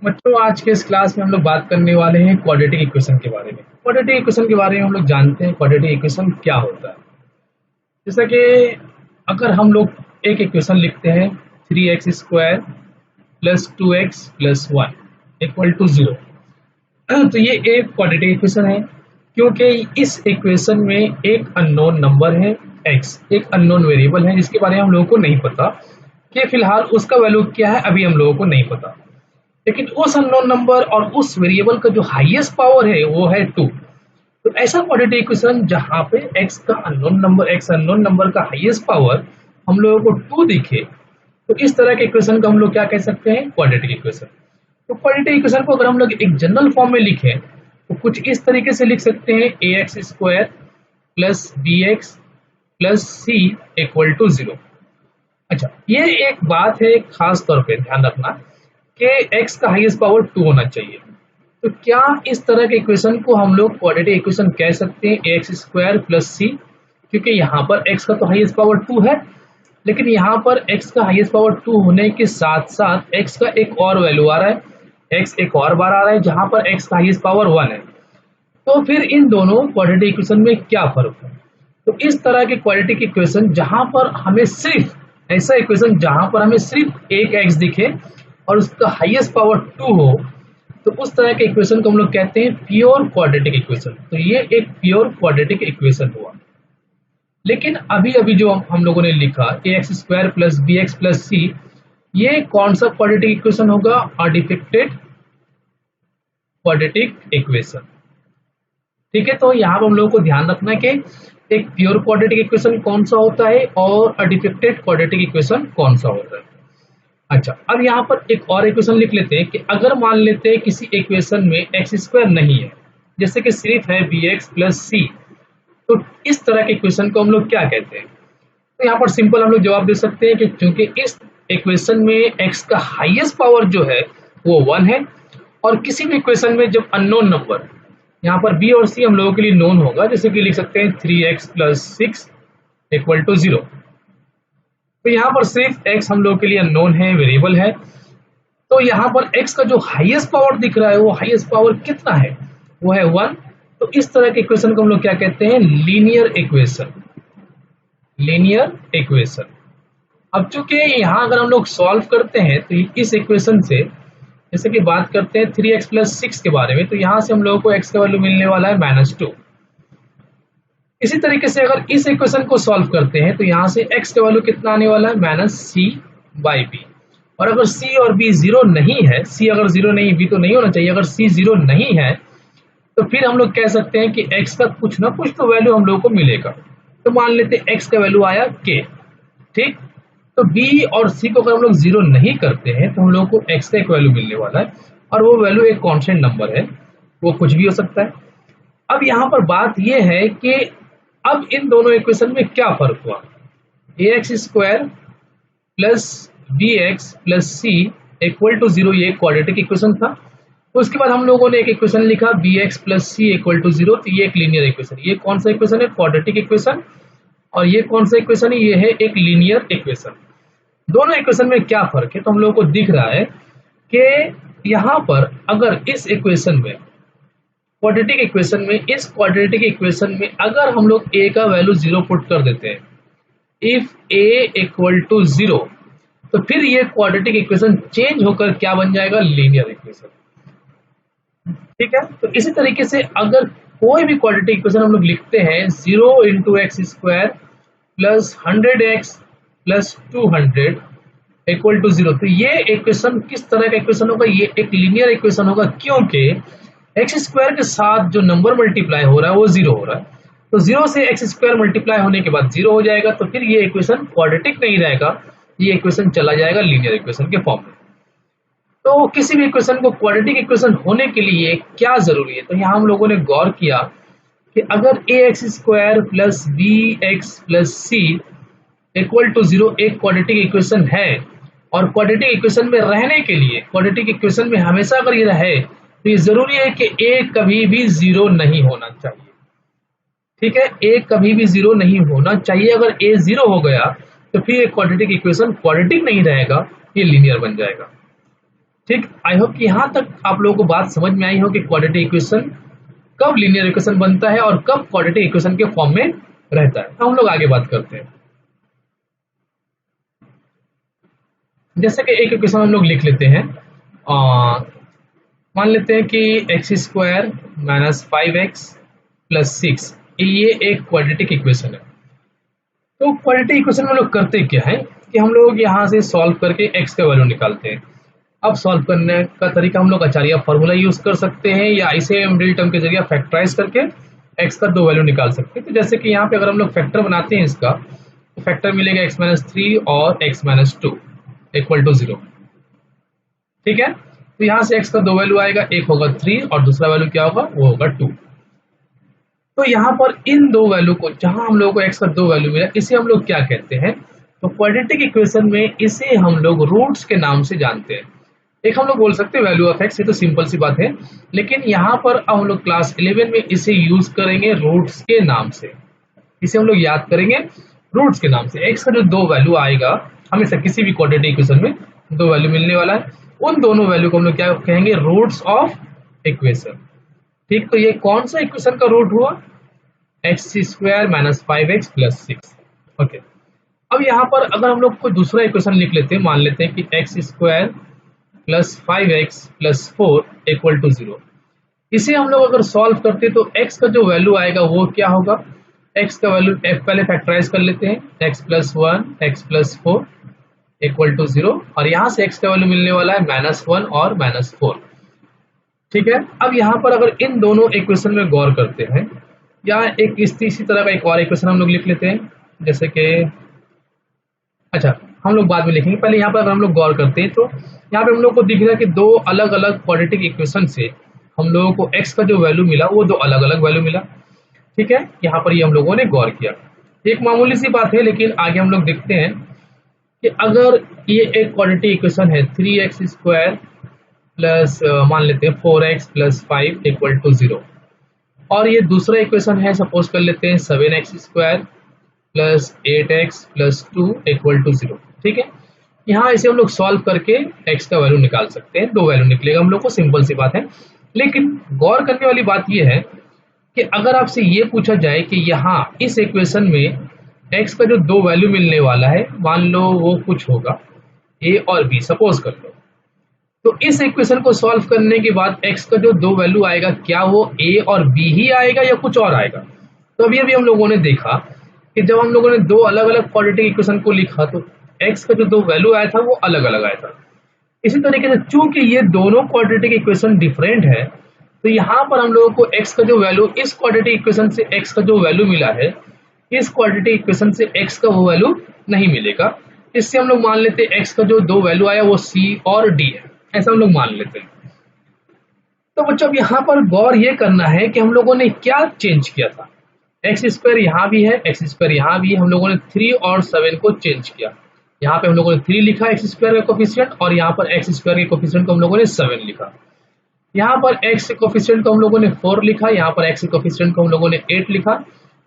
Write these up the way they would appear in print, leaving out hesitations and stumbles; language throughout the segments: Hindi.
बच्चों, आज के इस क्लास में हम लोग बात करने वाले हैं क्वाड्रेटिक इक्वेशन के बारे में। क्वाड्रेटिक इक्वेशन के बारे में हम लोग जानते हैं क्वाड्रेटिक इक्वेशन क्या होता है। जैसा कि अगर हम लोग एक इक्वेशन लिखते हैं 3x² plus 2x plus 1 equal to 0, तो ये एक क्वाड्रेटिक इक्वेशन है क्योंकि इस इक्वेशन में एक अननोन नंबर है x, एक अननोन वेरिएबल है जिसके बारे में हम लोगों को नहीं पता कि फिलहाल उसका वैल्यू क्या है, अभी हम लोगों को नहीं पता। लेकिन उस अननोन नंबर और उस वेरिएबल का जो हाईएस्ट पावर है वो है 2। तो ऐसा क्वाड्रेटिक इक्वेशन जहाँ पे x का अननोन नंबर का हाईएस्ट पावर हम लोगों को 2 दिखे, तो इस तरह के इक्वेशन को हम लोग क्या कह सकते हैं, क्वाड्रेटिक इक्वेशन। तो क्वाड्रेटिक इक्वेशन को अगर हम लोग एक जनरल फॉर्म में लिखें तो कुछ इस तरीके से लिख सकते हैं ax² plus bx plus c equal to 0। अच्छा, ये एक बात है खास तौर पे ध्यान रखना कि x का हाईएस्ट पावर 2 होना चाहिए। तो क्या इस तरह के इक्वेशन को हम लोग क्वाड्रेटिक इक्वेशन कह सकते हैं ax² प्लस c, क्योंकि यहाँ पर x का तो हाईएस्ट पावर 2 है, लेकिन यहाँ पर x का हाईएस्ट पावर 2 होने के साथ साथ x का एक और वैल्यू आ रहा है, x एक और बार आ रहा है जहाँ पर x का हाईएस्ट पावर 1 है। तो फिर इन दोनों क्वाड्रेटिक इक्वेशन में क्या फर्क है? तो इस तरह के क्वाड्रेटिक इक्वेशन जहाँ पर हमें सिर्फ ऐसा इक्वेशन जहाँ पर हमें सिर्फ एक x दिखे और उसका हाईएस्ट पावर 2 हो, तो उस तरह के इक्वेशन को हम लोग कहते हैं प्योर क्वाड्रेटिक इक्वेशन। तो ये एक प्योर क्वाड्रेटिक इक्वेशन हुआ। लेकिन अभी अभी जो हम लोगों ने लिखा ax² plus bx plus c, ये कौन सा क्वाड्रेटिक इक्वेशन होगा? अनडिफिक्टेड क्वाड्रेटिक इक्वेशन। ठीक है, तो यहाँ पर हम लोगों को ध्यान रखना है कि एक प्योर क्वाड्रेटिक इक्वेशन कौन सा होता है और अनडिफिक्टेड क्वाड्रेटिक इक्वेशन कौन सा होता है। अच्छा, अब यहाँ पर एक और इक्वेशन लिख लेते हैं कि अगर मान लेते हैं किसी इक्वेशन में x² नहीं है, जैसे कि सिर्फ है bx प्लस c, तो इस तरह के इक्वेशन को हम लोग क्या कहते हैं? तो यहाँ पर सिंपल हम लोग जवाब दे सकते हैं कि क्योंकि इस इक्वेशन में x का हाईएस्ट पावर जो है वो 1 है, और किसी भी इक्वेशन में जब अननोन नंबर, यहाँ पर b और c हम लोगों के लिए नोन होगा, जैसे कि लिख सकते हैं 3x प्लस 6 इक्वल टू 0। तो यहाँ पर सिर्फ x हम लोगों के लिए अननोन है, वेरिएबल है। तो यहाँ पर x का जो हाईएस्ट पावर दिख रहा है वो हाईएस्ट पावर कितना है? वो है 1। तो इस तरह के इक्वेशन को हम लोग क्या कहते हैं? Linear equation. Linear equation. अब चूंकि यहाँ अगर हम लोग सॉल्व करते हैं तो इस इक्वेशन से, जैसे कि बात करते हैं 3x प्लस 6 के बारे में, तो यहाँ से हम लोगों को x का वैल्यू मिलने वाला है -2। इसी तरीके से अगर इस इक्वेशन को सॉल्व करते हैं तो यहाँ से x का वैल्यू कितना आने वाला है? -c/b। और अगर c और b 0 नहीं है, c अगर 0 नहीं, b तो नहीं होना चाहिए, अगर c 0 नहीं है तो फिर हम लोग कह सकते हैं कि x का कुछ ना कुछ तो वैल्यू हम लोगों को मिलेगा। तो मान लेते हैं x का वैल्यू आया k। ठीक, तो b और c को अगर हम लोग 0 नहीं करते हैं तो हम लोगों को x का एक वैल्यू मिलने वाला है, और वो वैल्यू एक कांस्टेंट नंबर है, वो कुछ भी हो सकता है। अब यहाँ पर बात यह है कि अब इन दोनों इक्वेशन में क्या फर्क हुआ? ax² plus bx plus c equal to 0, ये क्वाड्रेटिक इक्वेशन था। तो उसके बाद हम लोगों ने एक इक्वेशन लिखा bx plus c equal to 0, तो ये एक लीनियर इक्वेशन। ये कौन सा इक्वेशन है? Quadratic equation. और ये कौन सा इक्वेशन है? ये है एक लीनियर इक्वेशन। दोनों इक्वेशन में क्या फर्क है? तो हम लोगों को दिख रहा है कि यहाँ पर अगर इस इक्वेशन में, क्वाड्रेटिक इक्वेशन में, इस क्वाड्रेटिक इक्वेशन में अगर हम लोग a का वैल्यू 0 पुट कर देते हैं, इफ a इक्वल टू 0, तो फिर ये क्वाड्रेटिक इक्वेशन चेंज होकर क्या बन जाएगा? Linear equation. ठीक है, तो इसी तरीके से अगर कोई भी क्वाड्रेटिक इक्वेशन हम लोग लिखते हैं 0 into x² plus 100x plus 200 equal to 0, तो ये इक्वेशन किस तरह का इक्वेशन होगा? ये एक लीनियर इक्वेशन होगा, क्योंकि x² के साथ जो नंबर मल्टीप्लाई हो रहा है वो 0 हो रहा है। तो 0 से x² मल्टीप्लाई होने के बाद 0 हो जाएगा, तो फिर ये इक्वेशन क्वाड्रेटिक नहीं रहेगा, ये इक्वेशन चला जाएगा लीनियर इक्वेशन के फॉर्म में। तो किसी भी इक्वेशन को क्वाड्रेटिक इक्वेशन होने के लिए क्या जरूरी है? तो यहाँ हम लोगों ने गौर किया कि अगर ax² plus bx plus c equal to 0 एक क्वाड्रेटिक इक्वेशन है, और क्वाड्रेटिक इक्वेशन में रहने के लिए, क्वाड्रेटिक इक्वेशन में हमेशा अगर ये रहे, तो ये जरूरी है कि a कभी भी 0 नहीं होना चाहिए। ठीक है, a कभी भी 0 नहीं होना चाहिए। अगर a 0 हो गया तो फिर ये क्वाड्रेटिक इक्वेशन क्वाड्रेटिक नहीं रहेगा, ये लीनियर बन जाएगा। ठीक, आई होप कि यहाँ तक आप लोगों को बात समझ में आई हो कि क्वाड्रेटिक इक्वेशन कब लीनियर इक्वेशन बनता है और कब क्वाड्रेटिक इक्वेशन के फॉर्म में रहता है। हम लोग आगे बात करते हैं। जैसे कि एक इक्वेशन हम लोग लिख लेते हैं, मान लेते हैं कि x square minus 5x plus 6, ये एक क्वाड्रेटिक इक्वेशन है। तो क्वाड्रेटिक इक्वेशन में लोग करते क्या है कि हम लोग यहाँ से सॉल्व करके x का वैल्यू निकालते हैं। अब सॉल्व करने का तरीका हम लोग आचार्य फॉर्मूला यूज कर सकते हैं या ऐसे मिडिल टर्म के जरिए फैक्टराइज करके x का 2 वैल्यू निकाल सकते हैं। तो जैसे कि यहाँ पे अगर हम लोग फैक्टर बनाते हैं इसका, तो फैक्टर मिलेगा x माइनस 3 और x माइनस 2 इक्वल टू 0। ठीक है, तो यहाँ से x का 2 वैल्यू आएगा, एक होगा 3 और दूसरा वैल्यू क्या होगा, वो होगा 2। तो यहाँ पर इन दो वैल्यू को, जहां हम लोग को x का 2 वैल्यू मिला, इसे हम लोग क्या कहते हैं, तो क्वाड्रेटिक इक्वेशन में इसे हम लोग रूट्स के नाम से जानते हैं। एक हम लोग बोल सकते हैं वैल्यू ऑफ x, ये तो सिंपल सी बात है, लेकिन यहाँ पर अब हम लोग क्लास 11 में इसे यूज करेंगे रूट्स के नाम से। इसे हम लोग याद करेंगे रूट्स के नाम से। x का जो 2 वैल्यू आएगा, हमेशा किसी भी क्वाड्रेटिक इक्वेशन में 2 वैल्यू मिलने वाला है, उन दोनों वैल्यू को हम लोग क्या कहेंगे, रूट्स ऑफ इक्वेशन। ठीक, तो ये कौन सा इक्वेशन का रूट हुआ, x square minus 5x plus 6। Okay, अब यहाँ पर अगर हम लोग कोई दूसरा इक्वेशन लिख लेते हैं, मान लेते हैं कि x square plus 5x plus 4 equal to 0। इसे हम लोग अगर सॉल्व करते तो x का जो वैल्यू आएगा वो क्या होगा, x का वैल्यू पहले फैक्टराइज कर लेते हैं, x plus 1 x plus 4 equal to 0, और यहाँ से x का वैल्यू मिलने वाला है -1 और -4। ठीक है, अब यहाँ पर अगर इन दोनों इक्वेशन में गौर करते हैं, या एक इसी तरह का एक और इक्वेशन हम लोग लिख लेते हैं, जैसे कि, अच्छा हम लोग बाद में लिखेंगे, पहले यहाँ पर अगर हम लोग गौर करते हैं तो यहाँ पे हम लोग को दिख रहा है कि दो अलग अलग क्वाड्रेटिक इक्वेशन से हम लोगों को x का जो वैल्यू मिला वो दो अलग अलग वैल्यू मिला। ठीक है, यहाँ पर ये हम लोगों ने गौर किया, एक मामूली सी बात है, लेकिन आगे हम लोग देखते हैं कि अगर ये एक क्वाड्रेटिक इक्वेशन है 3x स्क्वायर प्लस मान लेते हैं 4x प्लस 5 इक्वल टू 0, और ये दूसरा इक्वेशन है, सपोज कर लेते हैं 7x square plus 8x plus 2 equal to 0। ठीक है, यहाँ इसे हम लोग सॉल्व करके x का वैल्यू निकाल सकते हैं, 2 वैल्यू निकलेगा हम लोग को, सिंपल सी बात है। लेकिन गौर करने वाली बात यह है कि अगर आपसे ये पूछा जाए कि यहाँ इस इक्वेशन में x का जो 2 वैल्यू मिलने वाला है, मान लो वो कुछ होगा a और b, सपोज कर लो, तो इस इक्वेशन को सॉल्व करने के बाद x का जो 2 वैल्यू आएगा, क्या वो a और b ही आएगा या कुछ और आएगा। तो अभी अभी हम लोगों ने देखा कि जब हम लोगों ने दो अलग अलग क्वाड्रेटिक इक्वेशन को लिखा तो x का जो 2 वैल्यू आया था वो अलग अलग आया था। इसी तरीके से चूंकि ये दोनों क्वाड्रेटिक इक्वेशन डिफरेंट है, तो यहाँ पर हम लोगों को x का जो वैल्यू इस क्वाड्रेटिक इक्वेशन से x का जो वैल्यू मिला है, इस क्वाड्रेटिक इक्वेशन से x का वो वैल्यू नहीं मिलेगा। इससे हम लोग मान लेते हैं x का जो 2 वैल्यू आया वो c और d है, ऐसा हम लोग मान लेते हैं। तो बच्चों अब यहाँ पर गौर ये करना है कि हम लोगों ने क्या चेंज किया था, एक्स स्क्वायर यहाँ भी है, एक्स स्क्वायर यहाँ भी है, हम लोगों ने 3 और 7 को चेंज किया। यहाँ पे हम लोगों ने 3 लिखा एक्स स्क्वायर का कोफिशिएंट, और यहाँ पर एक्स स्क्वायर के कोफिशिएंट को हम लोगों ने 7 लिखा। यहाँ पर एक्स कोफिशिएंट को हम लोगों ने 4 लिखा, यहाँ पर एक्स कोफिशिएंट को हम लोगों ने 8 लिखा,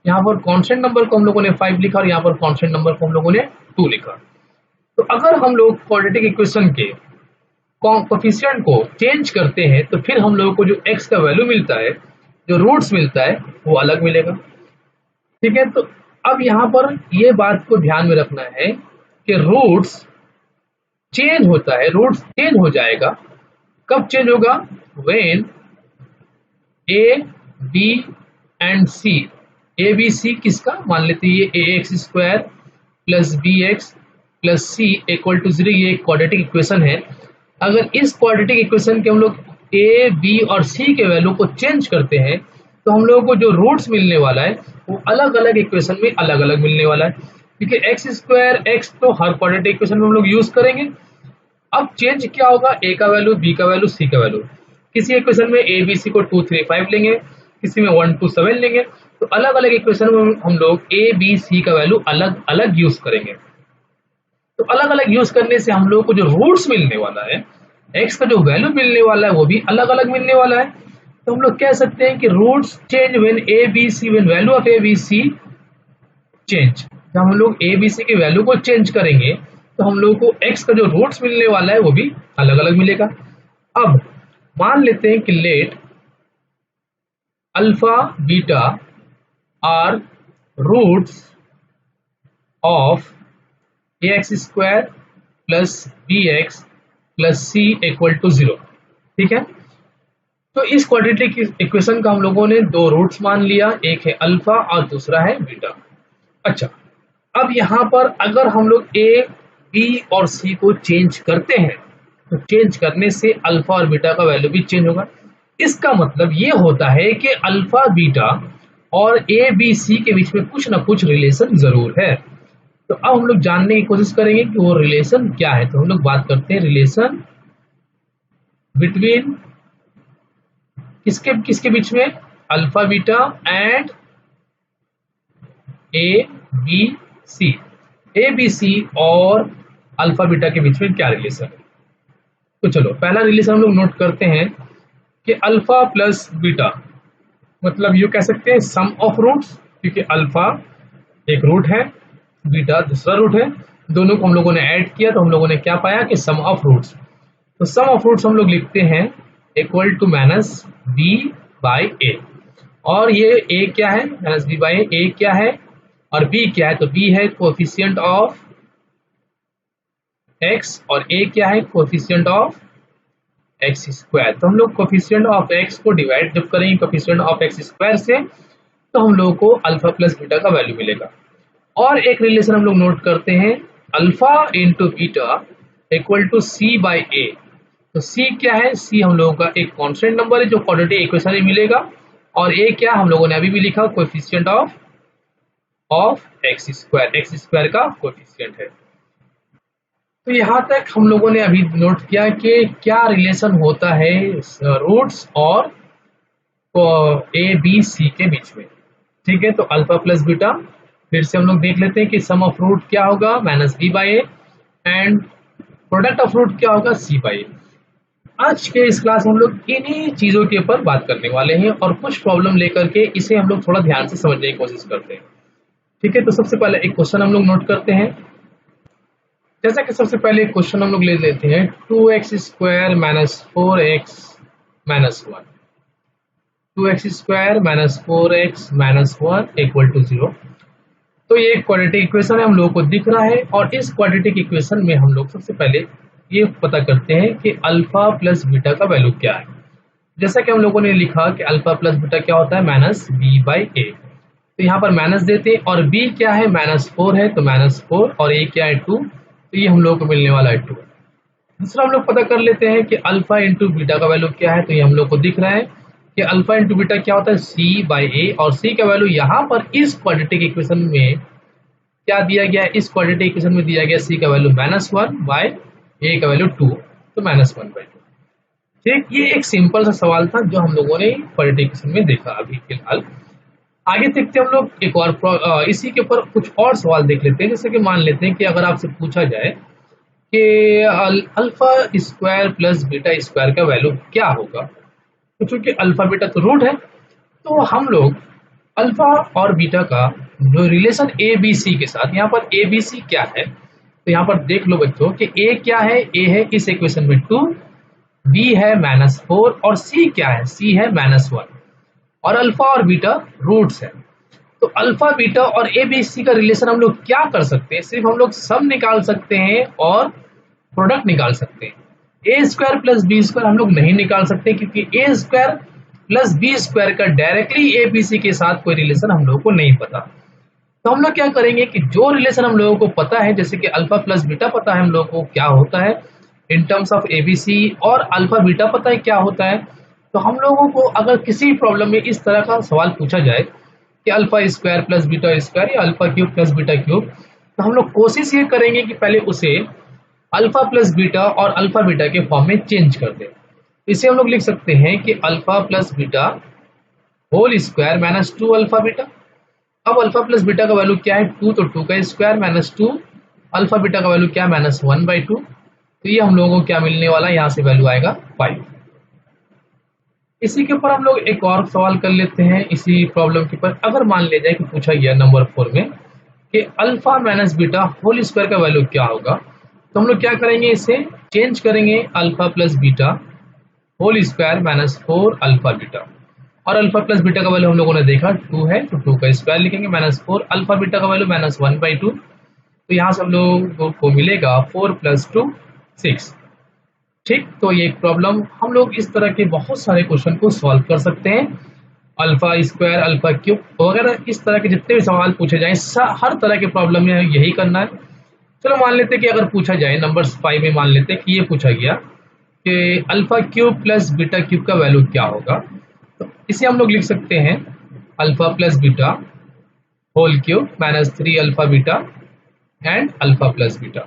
यहाँ पर कांस्टेंट नंबर को हम लोगों ने 5 लिखा, और यहाँ पर कांस्टेंट नंबर को हम लोगों ने 2 लिखा। तो अगर हम लोग क्वाड्रेटिक इक्वेशन के कोफिशिएंट को चेंज करते हैं तो फिर हम लोगों को जो x का वैल्यू मिलता है, जो रूट्स मिलता है, वो अलग मिलेगा। ठीक है, तो अब यहाँ पर ये बात को ध्यान में रखना है कि रूट्स चेंज होता है, रूट्स चेंज हो जाएगा, कब चेंज होगा, when a b and c, a b c किसका, मान लेते हैं ये ax square plus bx plus c equal to 0, ये एक क्वाड्रेटिक इक्वेशन है। अगर इस क्वाड्रेटिक इक्वेशन के हम लोग a, b और c के वैल्यू को चेंज करते हैं तो हम लोगों को जो रूट्स मिलने वाला है वो अलग अलग इक्वेशन में अलग अलग मिलने वाला है, क्योंकि एक्स स्क्वायर एक्स तो हर क्वाड्रेटिक इक्वेशन में हम लोग यूज करेंगे। अब चेंज क्या होगा, a का वैल्यू, b का वैल्यू, c का वैल्यू। किसी इक्वेशन में a b c को 2 3 5 लेंगे, किसी में 1 2 7 लेंगे, तो अलग अलग इक्वेशन में हम लोग a b c का वैल्यू अलग अलग यूज करेंगे। तो अलग अलग यूज करने से हम लोग को जो रूट्स मिलने वाला है, x का जो वैल्यू मिलने वाला है वो भी अलग अलग मिलने वाला है। तो हम लोग कह सकते हैं कि roots change when a b c, when value of a b c change. जब हम लोग a b c के वैल्यू को चेंज करेंगे तो हम लोग को x का जो रूट्स मिलने वाला है वो भी अलग अलग मिलेगा। अब मान लेते हैं कि let alpha beta are roots of ax square plus bx plus c equal to 0। ठीक है, तो इस क्वाड्रेटिक इक्वेशन का हम लोगों ने दो रूट्स मान लिया, एक है अल्फा और दूसरा है बीटा। अच्छा, अब यहाँ पर अगर हम लोग ए बी और सी को चेंज करते हैं तो चेंज करने से अल्फा और बीटा का वैल्यू भी चेंज होगा। इसका मतलब ये होता है कि अल्फा बीटा और ए बी सी के बीच में कुछ ना कुछ रिलेशन जरूर है। तो अब हम लोग जानने की कोशिश करेंगे कि वो रिलेशन क्या है। तो हम लोग बात करते हैं रिलेशन बिटवीन किसके किसके बीच में, alpha beta and A B C. A B C और अल्फा बीटा के बीच में क्या रिलेशन है। तो चलो पहला रिलेशन हम लोग नोट करते हैं कि अल्फा प्लस बीटा, मतलब यू कह सकते हैं सम ऑफ रूट्स, क्योंकि अल्फा एक रूट है, बीटा दूसरा रूट है, दोनों को हम लोगों ने ऐड किया तो हम लोगों ने क्या पाया कि सम ऑफ रूट्स। तो सम ऑफ रूट्स हम लोग लिखते हैं equal to minus B by a, और ये ए क्या है, माइनस बी बाई ए क्या है और बी क्या है, तो बी है कोएफिशिएंट ऑफ एक्स और ए क्या है कोएफिशिएंट ऑफ एक्स स्क्वायर। तो हम लोग कोएफिशिएंट ऑफ एक्स को डिवाइड जब करेंगे कोएफिशिएंट ऑफ एक्स स्क्वायर से तो हम लोगों को अल्फा प्लस बीटा का वैल्यू मिलेगा। और एक रिलेशन हम लोग नोट करते हैं alpha into beta equal to C by A. तो सी क्या है, सी हम लोगों का एक कांस्टेंट नंबर है जो क्वाड्रेटिक इक्वेशन में मिलेगा, और ए क्या हम लोगों ने अभी भी लिखा कोएफिशिएंट ऑफ एक्स स्क्वायर का कोएफिशिएंट है। तो यहाँ तक हम लोगों ने अभी नोट किया कि क्या रिलेशन होता है रूट्स और ए बी सी के बीच में। ठीक है, तो अल्फा प्लस बीटा फिर से हम लोग देख लेते हैं कि सम ऑफ रूट क्या होगा minus B by A and product of root क्या होगा सी बाई ए। आज के इस क्लास में हम लोग इन्हीं चीजों के ऊपर बात करने वाले हैं और कुछ प्रॉब्लम लेकर के इसे हम लोग थोड़ा ध्यान से समझने की कोशिश करते हैं। ठीक है, तो सबसे पहले एक क्वेश्चन हम लोग नोट करते हैं। जैसा कि सबसे पहले क्वेश्चन हम लोग ले लेते हैं 2x square minus 4x minus 1, 2x square minus 4x minus 1 equal to 0। तो ये एक क्वाड्रेटिक इक्वेशन है, हम लोगों को दिख रहा है, और इस क्वाड्रेटिक इक्वेशन में हम लोग सबसे पहले ये पता करते हैं कि अल्फा प्लस बीटा का वैल्यू क्या है। जैसा कि हम लोगों ने लिखा कि अल्फा प्लस बीटा क्या होता है माइनस बी बाई ए, तो यहाँ पर माइनस देते हैं, और बी क्या है माइनस 4 है तो माइनस 4, और ए क्या है 2, तो ये हम लोग को मिलने वाला है 2। दूसरा हम लोग पता कर लेते हैं कि अल्फा इंटू बीटा का वैल्यू क्या है, तो ये हम लोग को दिख रहा है कि अल्फा इंटू बीटा क्या होता है सी बाई ए, और सी का वैल्यू यहाँ पर इस क्वाड्रेटिक इक्वेशन में क्या दिया गया है, इस क्वाड्रेटिक इक्वेशन में दिया गया सी का वैल्यू माइनस 1 बाय ए का वैल्यू 2, तो माइनस 1 बाई 2। ठीक, ये एक सिंपल सा सवाल था जो हम लोगों ने क्वाड्रेटिक इक्वेशन में देखा अभी फिलहाल। आगे देखते हैं हम लोग एक और इसी के ऊपर कुछ और सवाल देख लेते हैं। जैसे कि मान लेते हैं कि अगर आपसे पूछा जाए कि alpha square plus beta square का वैल्यू क्या होगा, तो चूंकि अल्फा बीटा तो रूट है, तो हम लोग अल्फा और बीटा का जो रिलेशन ए बी सी के साथ, यहाँ पर ए बी सी क्या है, तो यहाँ पर देख लो बच्चों कि ए क्या है, ए है इस इक्वेशन में 2, बी है माइनस 4, और सी क्या है, सी है माइनस 1, और अल्फा और बीटा रूट्स है। तो अल्फा बीटा और ए बी सी का रिलेशन हम लोग क्या कर सकते हैं, सिर्फ हम लोग सम निकाल सकते हैं और प्रोडक्ट निकाल सकते हैं। ए स्क्वायर प्लस बी स्क्वायर हम लोग नहीं निकाल सकते, क्योंकि ए स्क्वायर प्लस बी स्क्वायर का डायरेक्टली ए बी सी के साथ कोई रिलेशन हम लोगों को नहीं पता। तो हम लोग क्या करेंगे कि जो रिलेशन हम लोगों को पता है, जैसे कि अल्फा प्लस बीटा पता है हम लोगों को क्या होता है in terms of A B C, और अल्फा बीटा पता है क्या होता है, तो हम लोगों को अगर किसी प्रॉब्लम में इस तरह का सवाल पूछा जाए कि alpha square plus beta square या alpha cube plus beta cube, तो हम लोग कोशिश ये करेंगे कि पहले उसे अल्फा प्लस बीटा और अल्फा बीटा के फॉर्म में चेंज कर दें। इसे हम लोग लिख सकते हैं कि alpha plus beta whole square minus 2 alpha beta. अब अल्फा प्लस बीटा का वैल्यू क्या है 2, तो 2 का स्क्वायर माइनस 2, अल्फा बीटा का वैल्यू क्या है माइनस 1 बाई 2, तो ये हम लोगों को क्या मिलने वाला है, यहाँ से वैल्यू आएगा 5। इसी के ऊपर हम लोग एक और सवाल कर लेते हैं इसी प्रॉब्लम के ऊपर। अगर मान ले जाए कि पूछा गया नंबर 4 में कि alpha minus beta whole square का वैल्यू क्या होगा, तो हम लोग क्या करेंगे, इसे चेंज करेंगे alpha plus beta whole square minus 4 alpha beta, और अल्फा प्लस बीटा का वैल्यू हम लोगों ने देखा 2 है तो 2 का स्क्वायर लिखेंगे, माइनस 4 अल्फा बीटा का वैल्यू माइनस 1/2, तो यहाँ से हम लोगों को मिलेगा 4 + 2 6। ठीक, तो ये प्रॉब्लम हम लोग इस तरह के बहुत सारे क्वेश्चन को सॉल्व कर सकते हैं, अल्फा स्क्वायर अल्फा क्यूब वगैरह इस तरह के जितने भी सवाल पूछे जाए हर तरह के प्रॉब्लम में यही करना है। चलो मान लेते हैं कि अगर पूछा जाए नंबर 5 में, मान लेते हैं कि ये पूछा गया कि alpha cube plus beta cube का वैल्यू क्या होगा, तो इसे हम लोग लिख सकते हैं alpha plus beta whole cube minus 3 alpha beta and alpha plus beta.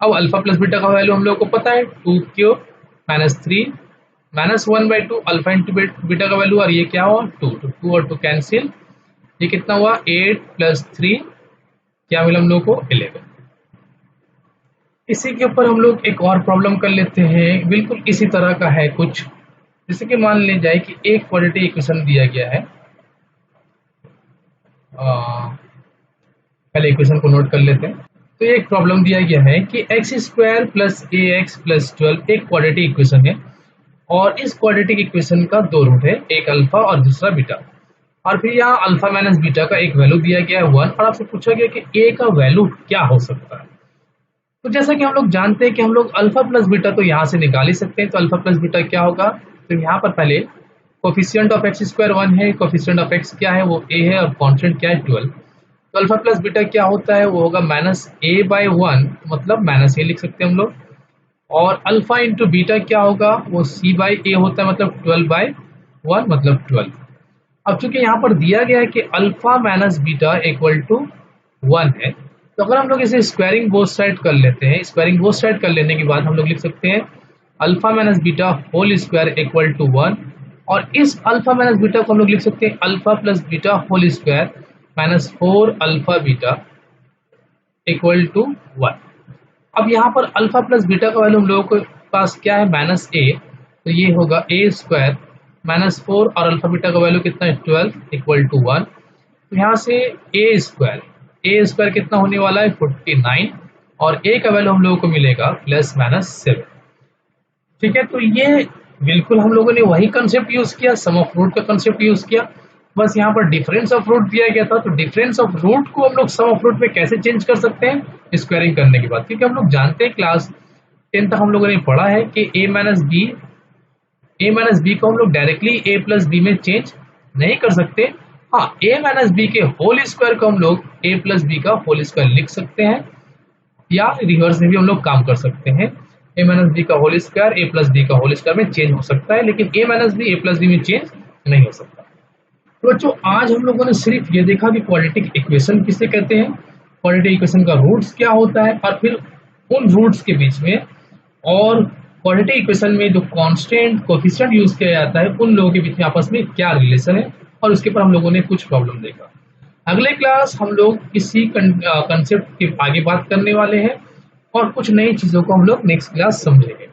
अब अल्फा प्लस बीटा का वैल्यू हम लोग को पता है 2 cube minus 3 minus 1/2 alpha into beta का वैल्यू, और ये क्या हुआ 2, तो 2 और 2 कैंसिल, ये कितना हुआ 8 + 3 क्या मिला हम लोग को 11। इसी के ऊपर हम लोग एक और प्रॉब्लम कर लेते हैं, बिल्कुल इसी तरह का है कुछ, जैसे कि मान ले जाए कि एक क्वाड्रेटिक इक्वेशन दिया गया है, पहले इक्वेशन को नोट कर लेते हैं। तो एक प्रॉब्लम दिया गया है कि x² + ax + 12 एक क्वाड्रेटिक इक्वेशन है, और इस क्वाड्रेटिक इक्वेशन का दो रूट है, एक अल्फा और दूसरा बीटा, और फिर यहाँ अल्फा माइनस बीटा का एक वैल्यू दिया गया है 1, और आपसे पूछा गया कि a का वैल्यू क्या हो सकता है। तो जैसा कि हम लोग जानते हैं कि हम लोग अल्फा प्लस बीटा तो यहाँ से निकाल ही सकते हैं, तो अल्फा प्लस बीटा क्या होगा, तो यहाँ पर पहले कोफिशिएंट ऑफ x² 1 है, कोफिशिएंट ऑफ x क्या है वो a है, और कांस्टेंट क्या है 12, तो अल्फा प्लस बीटा क्या होता है वो होगा -a/1, मतलब -a लिख सकते हैं हम लोग, और अल्फा इंटू बीटा क्या होगा वो c/a होता है, मतलब 12/1 मतलब 12। अब चूंकि यहाँ पर दिया गया है कि alpha minus beta equal to 1 है, तो अगर हम लोग इसे स्क्वायरिंग बोथ साइड कर लेते हैं, स्क्वायरिंग बोथ साइड कर लेने के बाद हम लोग लिख सकते हैं alpha minus beta whole square equal to 1, और इस अल्फा माइनस बीटा को हम लोग लिख सकते हैं alpha plus beta whole square minus 4 alpha beta equal to 1। अब यहाँ पर अल्फा प्लस बीटा का वैल्यू हम लोगों के पास क्या है -a, तो ये होगा a² -4, और अल्फा बीटा का वैल्यू कितना है 12 इक्वल टू 1, तो यहाँ से a² कितना होने वाला है 49, और a का वैल्यू हम लोगों को मिलेगा ±7। ठीक है, तो ये बिल्कुल हम लोगों ने वही कंसेप्ट यूज किया, सम ऑफ रूट का कंसेप्ट यूज किया, बस यहाँ पर डिफरेंस ऑफ रूट दिया गया था, तो डिफरेंस ऑफ रूट को हम लोग सम ऑफ रूट में कैसे चेंज कर सकते हैं स्क्वायरिंग करने के बाद, क्योंकि हम लोग जानते हैं क्लास 10 तक हम लोगों ने पढ़ा है कि a माइनस बी को हम लोग डायरेक्टली a + b में चेंज नहीं कर सकते, हाँ a माइनस बी के होल स्क्वायर को हम लोग a + b का होल स्क्वायर लिख सकते हैं, या रिवर्स में भी हम लोग काम कर सकते हैं, a माइनस बी का होल स्क्वायर a + b का होल स्क्वायर में चेंज हो सकता है, लेकिन a minus B a + b में चेंज नहीं हो सकता। तो बच्चों आज हम लोगों ने सिर्फ ये देखा कि क्वाड्रेटिक इक्वेशन किसे कहते हैं, क्वाड्रेटिक इक्वेशन का रूट्स क्या होता है, और फिर उन रूट्स के बीच में और क्वाड्रेटिक इक्वेशन में जो कांस्टेंट कोएफिशिएंट यूज किया जाता है उन लोगों के बीच में आपस में क्या रिलेशन है, और उसके ऊपर हम लोगों ने कुछ प्रॉब्लम देखा। अगले क्लास हम लोग इसी कंसेप्ट के आगे बात करने वाले हैं, और कुछ नई चीजों को हम लोग नेक्स्ट क्लास समझेंगे।